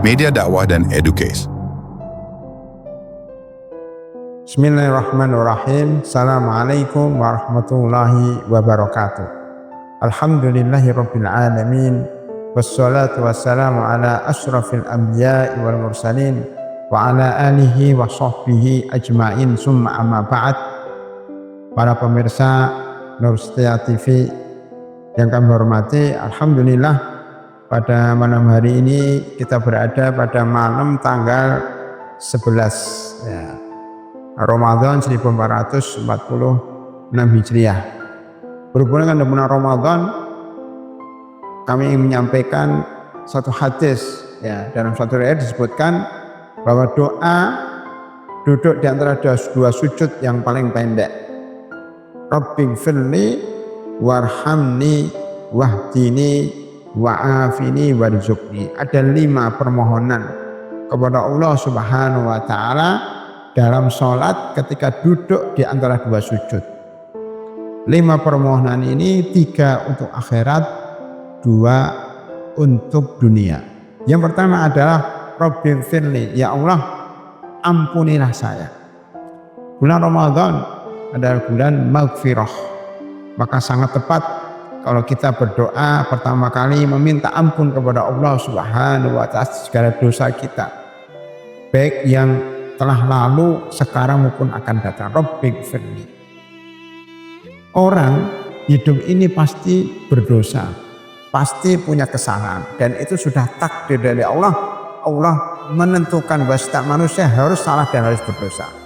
media dakwah dan educase. Bismillahirrahmanirrahim. Assalamualaikum warahmatullahi wabarakatuh. Alhamdulillahirabbil alamin. Wassalatu wassalamu ala asyrafil anbiya'i wal mursalin wa ala alihi wa sahbihi ajmain, summa amma ba'd. Para pemirsa Nur Setia TV yang kami hormati, alhamdulillah pada malam hari ini kita berada pada malam tanggal 11 Ramadan 1446 Hijriah. Berhubungan dengan bulan Ramadan, kami ingin menyampaikan satu hadis dalam satu riwayat disebutkan bahwa doa duduk di antara dua sujud yang paling pendek. Rabbighfirli warhamni wahdini wa'afini warzuqni. Ada 5 permohonan kepada Allah Subhanahu wa taala dalam sholat ketika duduk di antara 2 sujud. 5 permohonan ini 3 untuk akhirat, 2 untuk dunia. Yang pertama adalah Rabbighfirli, ya Allah ampunilah saya. Bulan Ramadan adalah bulan maghfirah, maka sangat tepat kalau kita berdoa pertama kali meminta ampun kepada Allah Subhanahu wa taala segala dosa kita, baik yang telah lalu, sekarang maupun akan datang. Rabbighfirli. Orang hidup ini pasti berdosa, pasti punya kesalahan, dan itu sudah takdir dari Allah. Allah menentukan bahwa setiap manusia harus salah dan harus berdosa.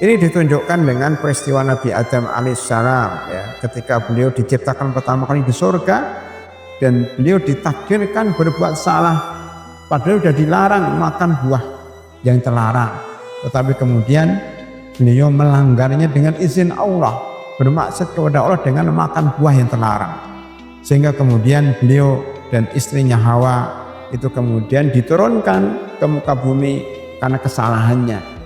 Ini ditunjukkan dengan peristiwa Nabi Adam alaihissalam, ketika beliau diciptakan pertama kali di surga dan beliau ditakdirkan berbuat salah, padahal sudah dilarang makan buah yang terlarang, tetapi kemudian beliau melanggarnya dengan izin Allah, bermaksud kepada Allah dengan makan buah yang terlarang, sehingga kemudian beliau dan istrinya Hawa itu kemudian diturunkan ke muka bumi karena kesalahannya.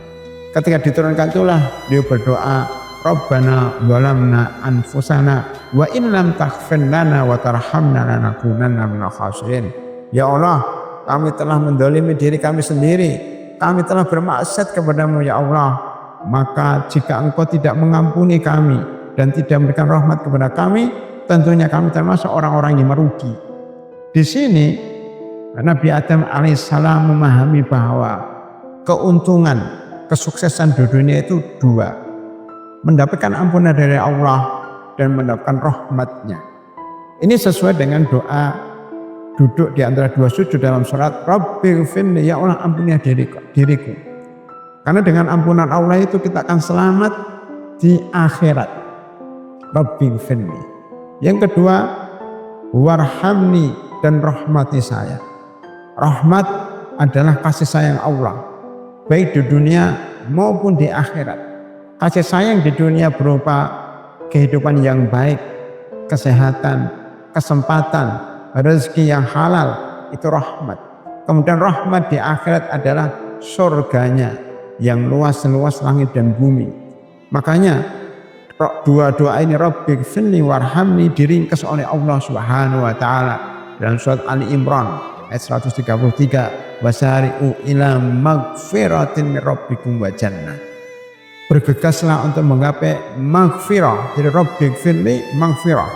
Ketika diturunkan itulah beliau berdoa, Rabbana zalamna anfusana wa in lam taghfir lana wa tarhamna lanakunanna minal khasirin. Ya Allah, kami telah mendolimi diri kami sendiri, kami telah bermaksiat kepadamu ya Allah, maka jika engkau tidak mengampuni kami dan tidak memberikan rahmat kepada kami, tentunya kami termasuk orang-orang yang merugi. Di sini Nabi Adam alaihissalam memahami bahwa keuntungan, kesuksesan di dunia itu 2, mendapatkan ampunan dari Allah dan mendapatkan rahmatnya. Ini sesuai dengan doa duduk di antara 2 sujud dalam sholat, Rabbighfirli, ya Allah ampunilah diriku. Karena dengan ampunan Allah itu kita akan selamat di akhirat. Rabbighfirli. Yang kedua, warhamni, dan rahmati saya. Rahmat adalah kasih sayang Allah, baik di dunia maupun di akhirat. Kasih sayang di dunia berupa kehidupan yang baik, kesehatan, kesempatan, rezeki yang halal, itu rahmat. Kemudian rahmat di akhirat adalah surganya yang luas-luas langit dan bumi. Makanya dua doa ini, Rabbighfirli warhamni, diringkas oleh Allah Subhanahu wa taala dalam surat Ali Imran ayat 133, wasari'u ila magfiratin min rabbikum wa jannah. Bergegaslah untuk menggapai magfirah, jadi Rabbighfirli magfirah,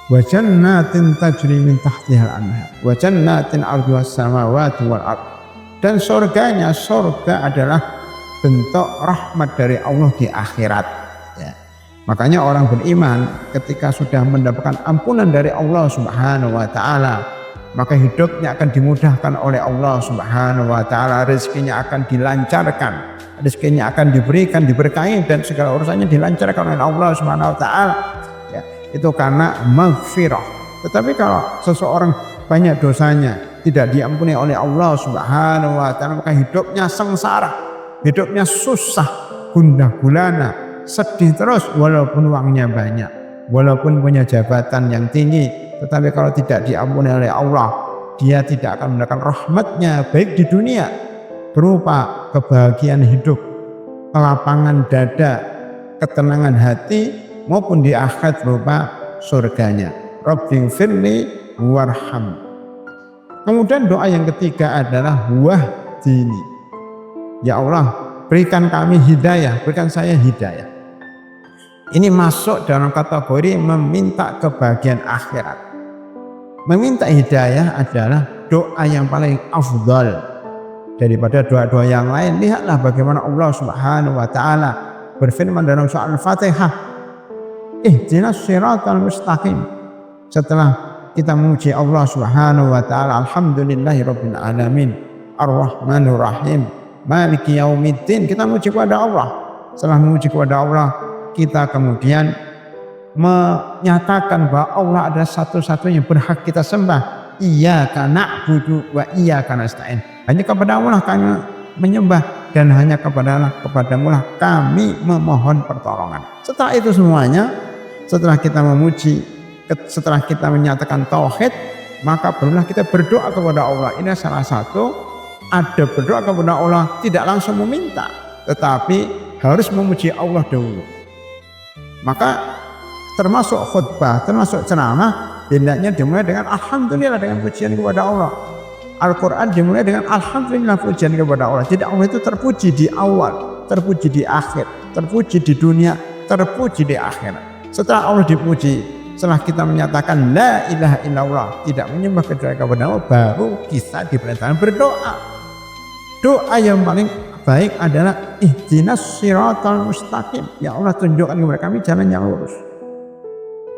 wa jannatin tajri min tahtihal anhar, wa jannatin arduhas samawati wal ard. Dan surganya, surga adalah bentuk rahmat dari Allah di akhirat. Makanya orang beriman ketika sudah mendapatkan ampunan dari Allah Subhanahu wa taala, maka hidupnya akan dimudahkan oleh Allah Subhanahu wa taala, rezekinya akan dilancarkan, rezekinya akan diberikan, diberkahi, dan segala urusannya dilancarkan oleh Allah Subhanahu wa taala. Itu karena maghfirah. Tetapi kalau seseorang banyak dosanya, tidak diampuni oleh Allah Subhanahu wa taala, maka hidupnya sengsara, hidupnya susah, gundah gulana, sedih terus walaupun uangnya banyak, walaupun punya jabatan yang tinggi, tetapi kalau tidak diampuni oleh Allah, dia tidak akan mendapatkan rahmatnya baik di dunia berupa kebahagiaan hidup, kelapangan dada, ketenangan hati, maupun di akhirat berupa surganya. Rabbighfirli warham. Kemudian doa yang ketiga adalah wahdini. Ya Allah, berikan kami hidayah, berikan saya hidayah. Ini masuk dalam kategori meminta kebahagiaan akhirat. Meminta hidayah adalah doa yang paling afdal daripada doa-doa yang lain. Lihatlah bagaimana Allah Subhanahu wa taala berfirman dalam surah Al-Fatihah, ihdinas siratal mustaqim. Setelah kita memuji Allah Subhanahu wa taala, alhamdulillahirabbil alamin, arrahmanir rahim, maliki yaumiddin, kita memuji kepada Allah. Setelah memuji kepada Allah, kita kemudian menyatakan bahwa Allah adalah satu-satunya berhak kita sembah. Iyyaka na'budu wa iyyaka nasta'in. Hanya kepada Allah kami menyembah dan hanya kepadamu lah kami memohon pertolongan. Setelah itu semuanya, setelah kita memuji, setelah kita menyatakan tauhid, maka barulah kita berdoa kepada Allah. Ini salah satu ada berdoa kepada Allah tidak langsung meminta, tetapi harus memuji Allah dahulu. Maka termasuk khutbah, termasuk ceramah, hendaknya dimulai dengan alhamdulillah, dengan pujian kepada Allah. Al-Quran dimulai dengan alhamdulillah, pujian kepada Allah. Jadi Allah itu terpuji di awal, terpuji di akhir, terpuji di dunia, terpuji di akhirat. Setelah Allah dipuji, setelah kita menyatakan la ilaha illallah, tidak menyembah kecuali kepada Allah, baru kita diperintahkan berdoa. Doa yang paling baik adalah ihdinas siratal mustaqim. Ya Allah, tunjukkan kepada kami jalan yang lurus.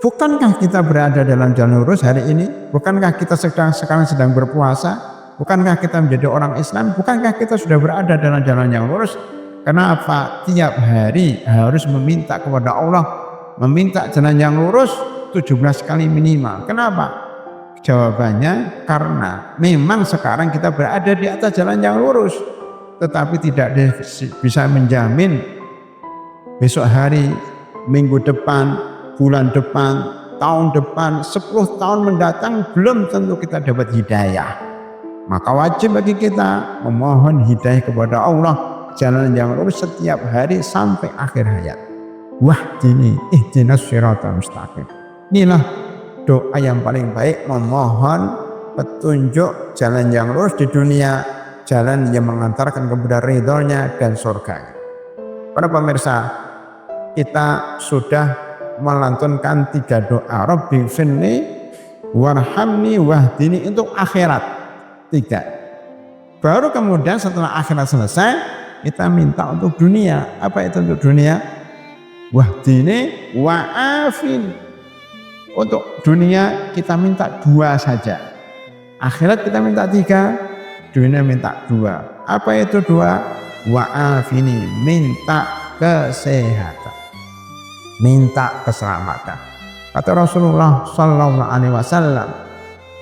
Bukankah kita berada dalam jalan lurus hari ini? Bukankah kita sekarang sedang berpuasa? Bukankah kita menjadi orang Islam? Bukankah kita sudah berada dalam jalan yang lurus? Kenapa tiap hari harus meminta kepada Allah, meminta jalan yang lurus 17 kali minimal? Kenapa? Jawabannya karena memang sekarang kita berada di atas jalan yang lurus, tetapi tidak bisa menjamin besok hari, minggu depan, bulan depan, tahun depan, 10 tahun mendatang belum tentu kita dapat hidayah. Maka wajib bagi kita memohon hidayah kepada Allah, jalan yang lurus setiap hari sampai akhir hayat. Wahdini ihdinas siratal mustaqim. Inilah doa yang paling baik, memohon petunjuk jalan yang lurus di dunia, jalan yang mengantarkan kepada ridhonya dan surga. Para pemirsa, kita sudah melantunkan 3 doa. Rabbi firli warhamni wahdini untuk akhirat 3. Baru kemudian setelah akhirat selesai, kita minta untuk dunia. Apa itu untuk dunia? Wahdini wa'afin. Untuk dunia kita minta 2 saja. Akhirat kita minta 3, dunia minta 2. Apa itu 2? Wa'afini, minta kesehatan, minta keselamatan. Kata Rasulullah Sallallahu Alaihi Wasallam,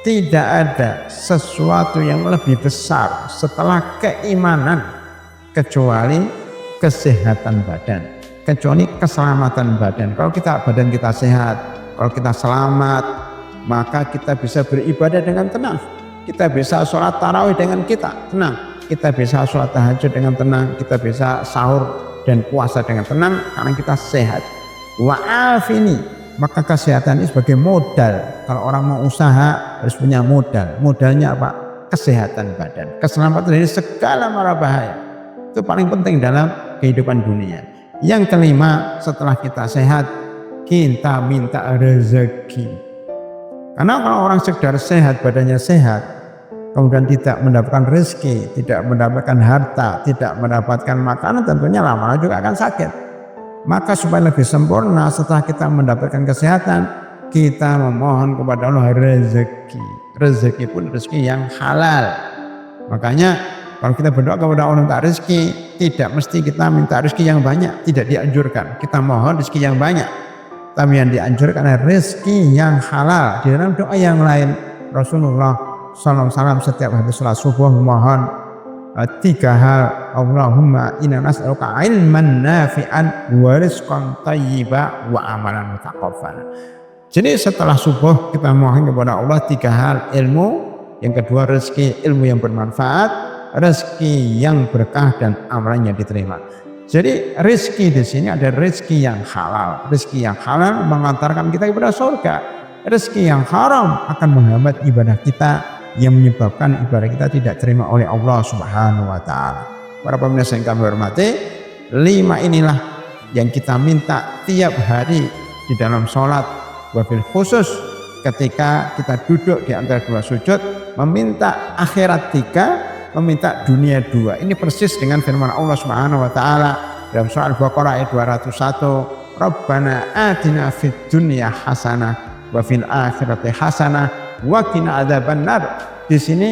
tidak ada sesuatu yang lebih besar setelah keimanan kecuali kesehatan badan, kecuali keselamatan badan. Kalau badan kita sehat, kalau kita selamat, maka kita bisa beribadah dengan tenang. Kita bisa sholat tarawih dengan kita tenang. Kita bisa sholat tahajud dengan tenang. Kita bisa sahur dan puasa dengan tenang karena kita sehat. Wa'afini, maka kesehatan ini sebagai modal. Kalau orang mau usaha harus punya modal. Modalnya apa? Kesehatan badan, keselamatan dari segala mara bahaya. Itu paling penting dalam kehidupan dunia. Yang kelima, setelah kita sehat, kita minta rezeki. Karena kalau orang sekedar sehat, badannya sehat, kemudian tidak mendapatkan rezeki, tidak mendapatkan harta, tidak mendapatkan makanan, tentunya lama-lama juga akan sakit. Maka supaya lebih sempurna, setelah kita mendapatkan kesehatan, kita memohon kepada Allah rezeki. Rezeki pun rezeki yang halal. Makanya kalau kita berdoa kepada Allah minta rezeki, tidak mesti kita minta rezeki yang banyak, tidak dianjurkan. Kita mohon rezeki yang banyak, tapi yang dianjurkan adalah rezeki yang halal. Di dalam doa yang lain, Rasulullah SAW setiap habis sholat subuh memohon 3 hal. Allahumma inna nas'aluka ilman nafi'an wa rizqan thayyiba wa amalan mutaqabbala. Jadi setelah subuh kita mohon kepada Allah 3 hal, ilmu, yang kedua rezeki, ilmu yang bermanfaat, rezeki yang berkah dan amalan yang diterima. Jadi rezeki di sini ada rezeki yang halal. Rezeki yang halal mengantarkan kita kepada surga. Rezeki yang haram akan menghambat ibadah kita yang menyebabkan ibadah kita tidak terima oleh Allah Subhanahu wa taala. Para pemirsa yang kami hormati, 5 inilah yang kita minta tiap hari di dalam sholat, wabil khusus ketika kita duduk di antara 2 sujud, meminta akhirat 3, meminta dunia 2. Ini persis dengan firman Allah Subhanahu wa taala dalam surah Al-Baqarah ayat 201, Rabbana atina fid dunya hasanah wa fil akhirati hasanah wa qina adzabannar. Di sini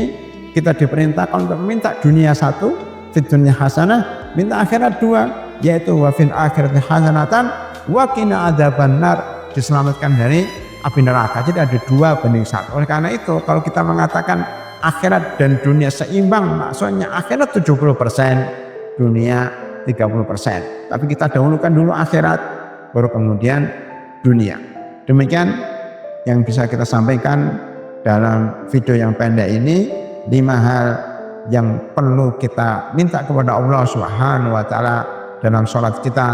kita diperintahkan untuk meminta dunia 1, fid dunya hasanah, minta akhirat 2, yaitu wa fil akhirati hasanatan wa qina adzabannar, diselamatkan dari api neraka. Jadi ada 2:1. Oleh karena itu kalau kita mengatakan akhirat dan dunia seimbang, maksudnya akhirat 70%, dunia 30%. Tapi kita dahulukan dulu akhirat, baru kemudian dunia. Demikian yang bisa kita sampaikan dalam video yang pendek ini, 5 hal yang perlu kita minta kepada Allah Subhanahu wa taala dalam sholat kita.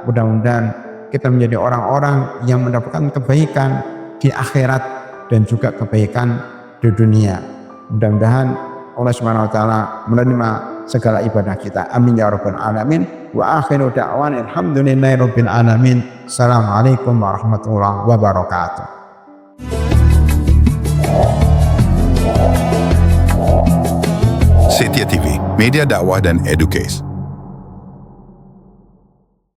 Mudah-mudahan kita menjadi orang-orang yang mendapatkan kebaikan di akhirat dan juga kebaikan di dunia. Mudah-mudahan Allah Subhanahu wa taala menerima segala ibadah kita. Amin ya rabbal alamin. Wa akhiru da'wan alhamdulillahi rabbil alamin. Assalamualaikum warahmatullahi wabarakatuh. Setia TV, media dakwah dan educase.